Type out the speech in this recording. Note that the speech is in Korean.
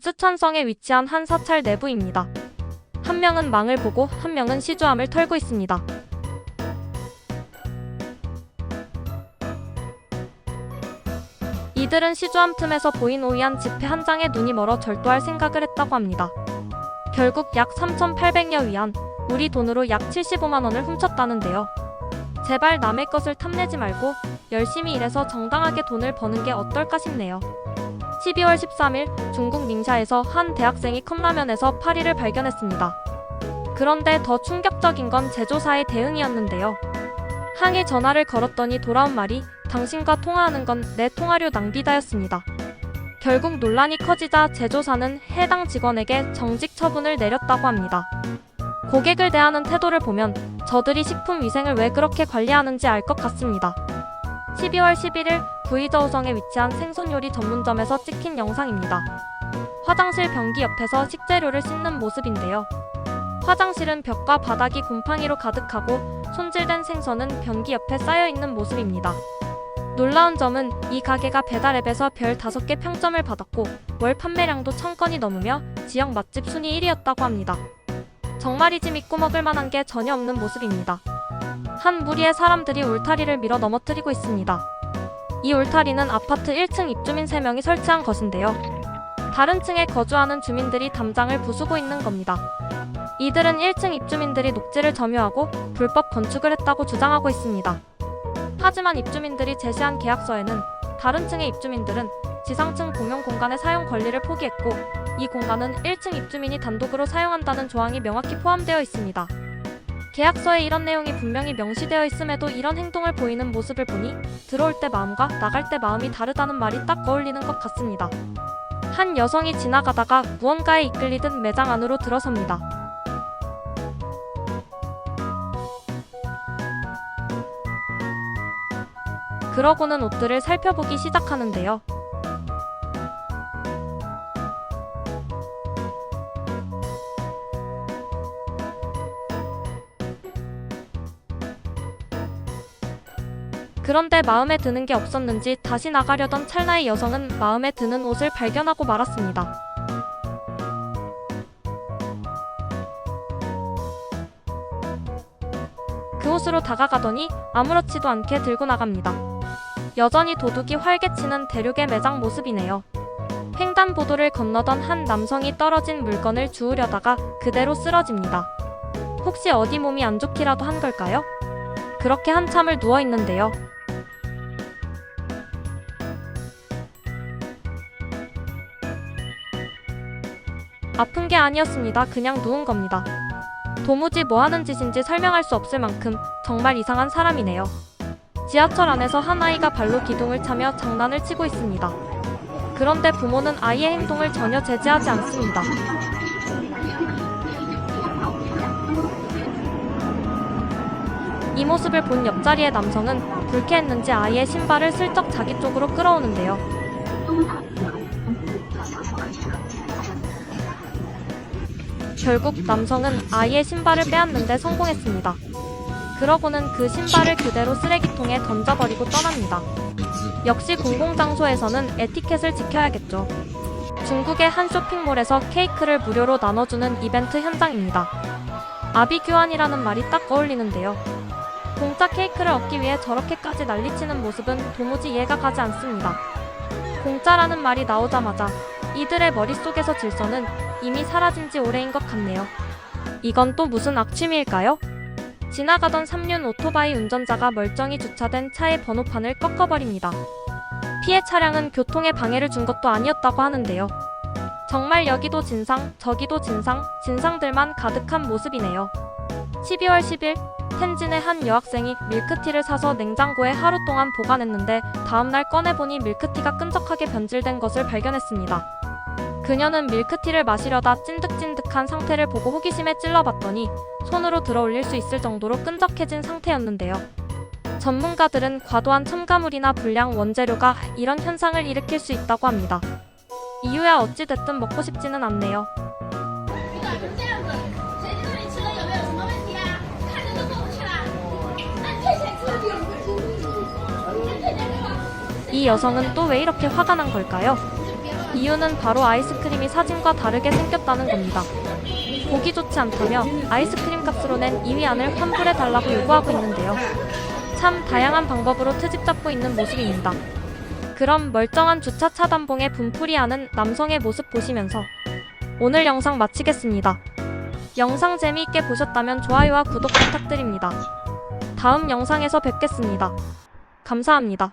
스촨성에 위치한 한 사찰 내부입니다. 한 명은 망을 보고 한 명은 시주함을 털고 있습니다. 이들은 시주함 틈에서 보인 오이한 지폐 한 장에 눈이 멀어 절도할 생각을 했다고 합니다. 결국 약 3,800여 위안, 우리 돈으로 약 75만 원을 훔쳤다는데요. 제발 남의 것을 탐내지 말고 열심히 일해서 정당하게 돈을 버는 게 어떨까 싶네요. 12월 13일 중국 닝샤에서 한 대학생이 컵라면에서 파리를 발견했습니다. 그런데 더 충격적인 건 제조사의 대응이었는데요. 항해 전화를 걸었더니 돌아온 말이 당신과 통화하는 건 내 통화료 낭비다였습니다. 결국 논란이 커지자 제조사는 해당 직원에게 정직 처분을 내렸다고 합니다. 고객을 대하는 태도를 보면 저들이 식품 위생을 왜 그렇게 관리하는지 알 것 같습니다. 12월 11일 구이저우성에 위치한 생선 요리 전문점에서 찍힌 영상입니다. 화장실 변기 옆에서 식재료를 씻는 모습인데요. 화장실은 벽과 바닥이 곰팡이로 가득하고 손질된 생선은 변기 옆에 쌓여있는 모습입니다. 놀라운 점은 이 가게가 배달앱에서 별 5개 평점을 받았고 월 판매량도 1000건이 넘으며 지역 맛집 순위 1위였다고 합니다. 정말이지 믿고 먹을 만한 게 전혀 없는 모습입니다. 한 무리의 사람들이 울타리를 밀어 넘어뜨리고 있습니다. 이 울타리는 아파트 1층 입주민 3명이 설치한 것인데요. 다른 층에 거주하는 주민들이 담장을 부수고 있는 겁니다. 이들은 1층 입주민들이 녹지를 점유하고 불법 건축을 했다고 주장하고 있습니다. 하지만 입주민들이 제시한 계약서에는 다른 층의 입주민들은 지상층 공용 공간의 사용 권리를 포기했고 이 공간은 1층 입주민이 단독으로 사용한다는 조항이 명확히 포함되어 있습니다. 계약서에 이런 내용이 분명히 명시되어 있음에도 이런 행동을 보이는 모습을 보니 들어올 때 마음과 나갈 때 마음이 다르다는 말이 딱 어울리는 것 같습니다. 한 여성이 지나가다가 무언가에 이끌리듯 매장 안으로 들어섭니다. 그러고는 옷들을 살펴보기 시작하는데요. 그런데 마음에 드는 게 없었는지 다시 나가려던 찰나의 여성은 마음에 드는 옷을 발견하고 말았습니다. 그 옷으로 다가가더니 아무렇지도 않게 들고 나갑니다. 여전히 도둑이 활개치는 대륙의 매장 모습이네요. 횡단보도를 건너던 한 남성이 떨어진 물건을 주우려다가 그대로 쓰러집니다. 혹시 어디 몸이 안 좋기라도 한 걸까요? 그렇게 한참을 누워있는데요. 아픈 게 아니었습니다. 그냥 누운 겁니다. 도무지 뭐 하는 짓인지 설명할 수 없을 만큼 정말 이상한 사람이네요. 지하철 안에서 한 아이가 발로 기둥을 차며 장난을 치고 있습니다. 그런데 부모는 아이의 행동을 전혀 제지하지 않습니다. 이 모습을 본 옆자리의 남성은 불쾌했는지 아이의 신발을 슬쩍 자기 쪽으로 끌어오는데요. 결국 남성은 아이의 신발을 빼앗는데 성공했습니다. 그러고는 그 신발을 그대로 쓰레기통에 던져버리고 떠납니다. 역시 공공장소에서는 에티켓을 지켜야겠죠. 중국의 한 쇼핑몰에서 케이크를 무료로 나눠주는 이벤트 현장입니다. 아비규환이라는 말이 딱 어울리는데요. 공짜 케이크를 얻기 위해 저렇게까지 난리치는 모습은 도무지 이해가 가지 않습니다. 공짜라는 말이 나오자마자 이들의 머릿속에서 질서는 이미 사라진 지 오래인 것 같네요. 이건 또 무슨 악취미일까요? 지나가던 3륜 오토바이 운전자가 멀쩡히 주차된 차의 번호판을 꺾어버립니다. 피해 차량은 교통에 방해를 준 것도 아니었다고 하는데요. 정말 여기도 진상, 저기도 진상, 진상들만 가득한 모습이네요. 12월 10일 텐진의 한 여학생이 밀크티를 사서 냉장고에 하루 동안 보관했는데 다음날 꺼내보니 밀크티가 끈적하게 변질된 것을 발견했습니다. 그녀는 밀크티를 마시려다 찐득찐득한 상태를 보고 호기심에 찔러봤더니 손으로 들어올릴 수 있을 정도로 끈적해진 상태였는데요. 전문가들은 과도한 첨가물이나 불량 원재료가 이런 현상을 일으킬 수 있다고 합니다. 이유야 어찌됐든 먹고 싶지는 않네요. 이 여성은 또 왜 이렇게 화가 난 걸까요? 이유는 바로 아이스크림이 사진과 다르게 생겼다는 겁니다. 보기 좋지 않다며 아이스크림 값으로 낸 2위안을 환불해달라고 요구하고 있는데요. 참 다양한 방법으로 트집 잡고 있는 모습입니다. 그럼 멀쩡한 주차 차단봉에 분풀이하는 남성의 모습 보시면서 오늘 영상 마치겠습니다. 영상 재미있게 보셨다면 좋아요와 구독 부탁드립니다. 다음 영상에서 뵙겠습니다. 감사합니다.